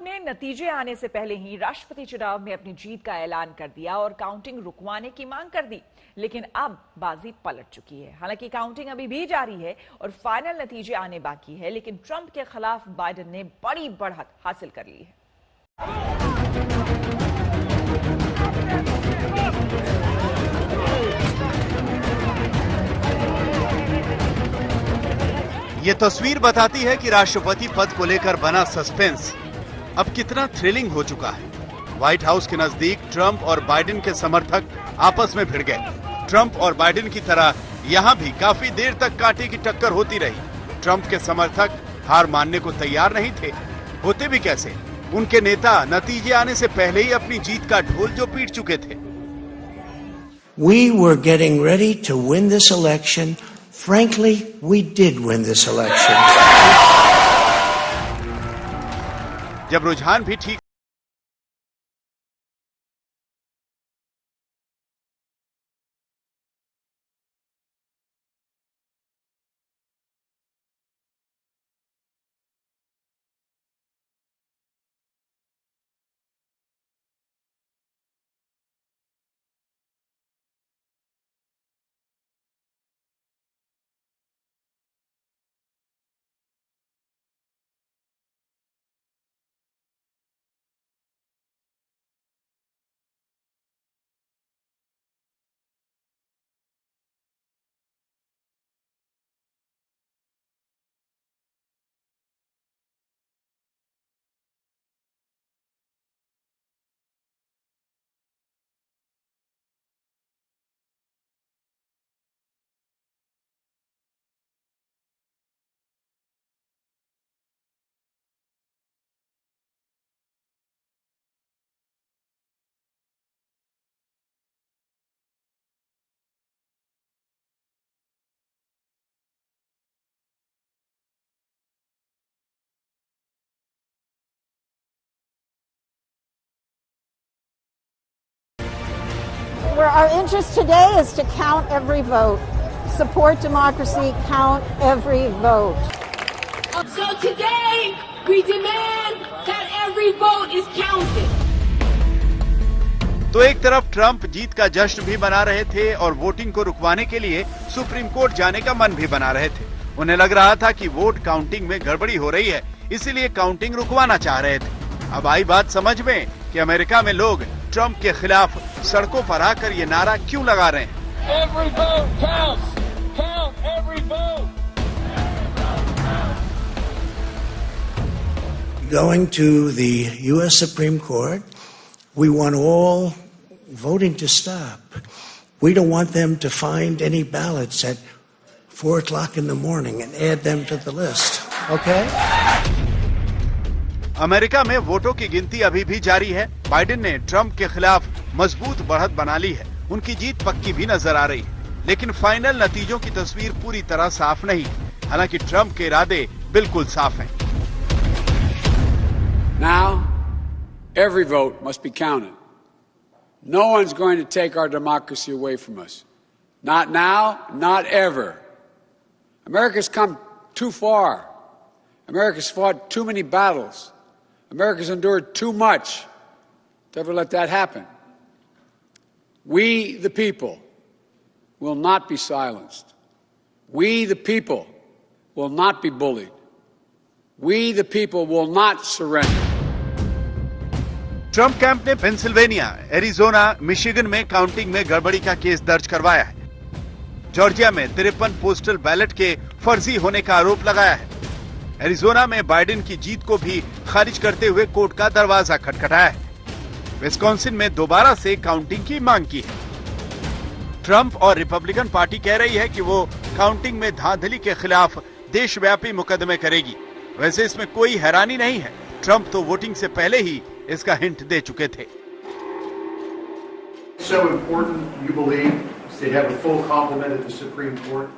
ने नतीजे आने से पहले ही राष्ट्रपति चुनाव में अपनी जीत का ऐलान कर दिया और काउंटिंग रुकवाने की मांग कर दी, लेकिन अब बाजी पलट चुकी है। हालांकि काउंटिंग अभी भी जारी है और फाइनल नतीजे आने बाकी है, लेकिन ट्रंप के खिलाफ बाइडेन ने बड़ी बढ़त हासिल कर ली है। ये तस्वीर बताती है कि राष्ट्रपति पद को लेकर बना सस्पेंस अब कितना थ्रिलिंग हो चुका है। व्हाइट हाउस के नजदीक ट्रंप और बाइडेन के समर्थक आपस में भिड़ गए। ट्रंप और बाइडेन की तरह यहाँ भी काफी देर तक कांटे की टक्कर होती रही। ट्रंप के समर्थक हार मानने को तैयार नहीं थे। होते भी कैसे, उनके नेता नतीजे आने से पहले ही अपनी जीत का ढोल जो पीट चुके थे। We were getting ready to win this election. Frankly, we did win this election. जब रुझान भी ठीक Where our interest today is to count every vote. Support democracy, count every vote. So today we demand that every vote is counted. तो एक तरफ Trump जीत का जश्न भी मना रहे थे और वोटिंग को रुकवाने के लिए सुप्रीम कोर्ट जाने का मन भी बना रहे थे। उन्हें लग रहा था कि वोट काउंटिंग में गड़बड़ी हो रही है, इसीलिए काउंटिंग रुकवाना चाह रहे थे। अब आई बात समझ में कि अमेरिका में लोग ट्रंप के खिलाफ सड़कों पर आकर ये नारा क्यों लगा रहे हैं। Every vote counts. Count every vote. Going to the U.S. Supreme Court, we want all voting to stop. We don't want them to find any ballots at 4 o'clock in the morning and add them to the list. Okay? America में वोटों की गिनती अभी भी जारी है। Biden ने Trump के खिलाफ मजबूत बढ़त बना ली है। उनकी जीत पक्की भी नजर आ रही है, लेकिन फाइनल नतीजों की तस्वीर पूरी तरह साफ नहीं। हालांकि ट्रंप के इरादे बिल्कुल साफ हैं। Now, every vote must be counted. No one's going to take our democracy away from us. Not now, not ever. America's come too far. America's fought too many battles. America's endured too much to ever let that happen. We, the people, will not be silenced. We, the people, will not be bullied. We, the people, will not surrender. Trump camp ने Pennsylvania, Arizona, Michigan में counting में गड़बड़ी का case दर्ज करवाया है। Georgia में 53 postal ballot के फर्जी होने का आरोप लगाया है। एरिजोना में बाइडेन की जीत को भी खारिज करते हुए कोर्ट का दरवाजा खटखटाया है। विस्कॉन्सिन में दोबारा से काउंटिंग की मांग की है। ट्रंप और रिपब्लिकन पार्टी कह रही है कि वो काउंटिंग में धांधली के खिलाफ देशव्यापी मुकदमे करेगी। वैसे इसमें कोई हैरानी नहीं है, ट्रंप तो वोटिंग से पहले ही इसका हिंट दे चुके थे। So important, you believe, to have a full complement at the Supreme Court?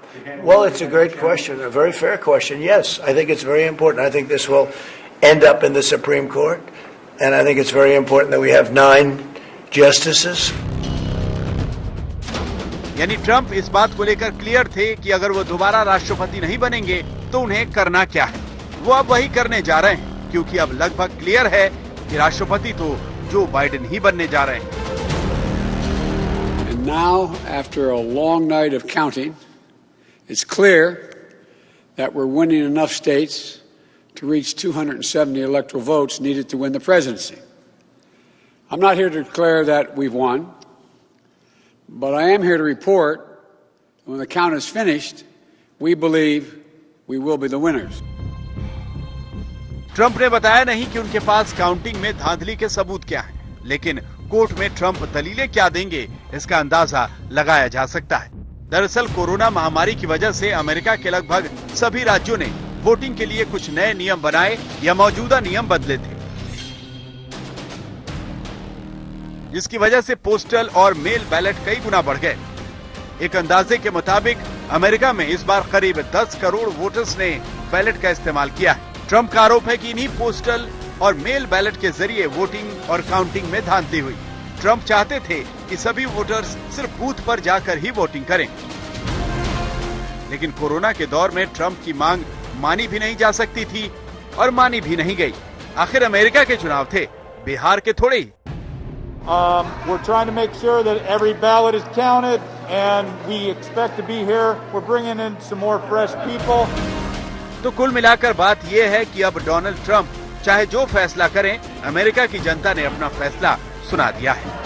Well, it's a great question, a very fair question. Yes, I think it's very important. I think this will end up in the Supreme Court, and I think it's very important that we have 9 justices. यानी Trump इस बात को लेकर clear थे कि अगर वो दोबारा राष्ट्रपति नहीं बनेंगे तो उन्हें करना क्या है। वो अब वही करने जा रहे हैं। क्योंकि अब लगभग क्लियर है कि राष्ट्रपति तो जो बाइडेन ही बनने जा रहे हैं। And now, after a long night of counting, it's clear that we're winning enough states to reach 270 electoral votes needed to win the presidency. I'm not here to declare that we've won, but I am here to report that when the count is finished, we believe we will be the winners. Trump ने बताया नहीं कि उनके पास counting में धांधली के सबूत क्या हैं, लेकिन कोर्ट में ट्रंप दलीलें क्या देंगे इसका अंदाजा लगाया जा सकता है। दरअसल कोरोना महामारी की वजह से अमेरिका के लगभग सभी राज्यों ने वोटिंग के लिए कुछ नए नियम बनाए या मौजूदा नियम बदले थे, जिसकी वजह से पोस्टल और मेल बैलेट कई गुना बढ़ गए। एक अंदाजे के मुताबिक अमेरिका में इस बार करीब 10 करोड़ वोटर्स ने बैलेट का इस्तेमाल किया है। ट्रंप का आरोप है कि इन्हीं पोस्टल और मेल बैलेट के जरिए वोटिंग और काउंटिंग में धांधली हुई। ट्रंप चाहते थे कि सभी वोटर्स सिर्फ बूथ पर जाकर ही वोटिंग करें, लेकिन कोरोना के दौर में ट्रंप की मांग मानी भी नहीं जा सकती थी और मानी भी नहीं गई। आखिर अमेरिका के चुनाव थे, बिहार के थोड़े ही। We're trying to make sure that every ballot is counted, and we expect to be here. We're bringing in some more fresh people. तो कुल मिलाकर बात यह है कि अब डोनाल्ड ट्रंप चाहे जो फैसला करें, अमेरिका की जनता ने अपना फैसला सुना दिया है।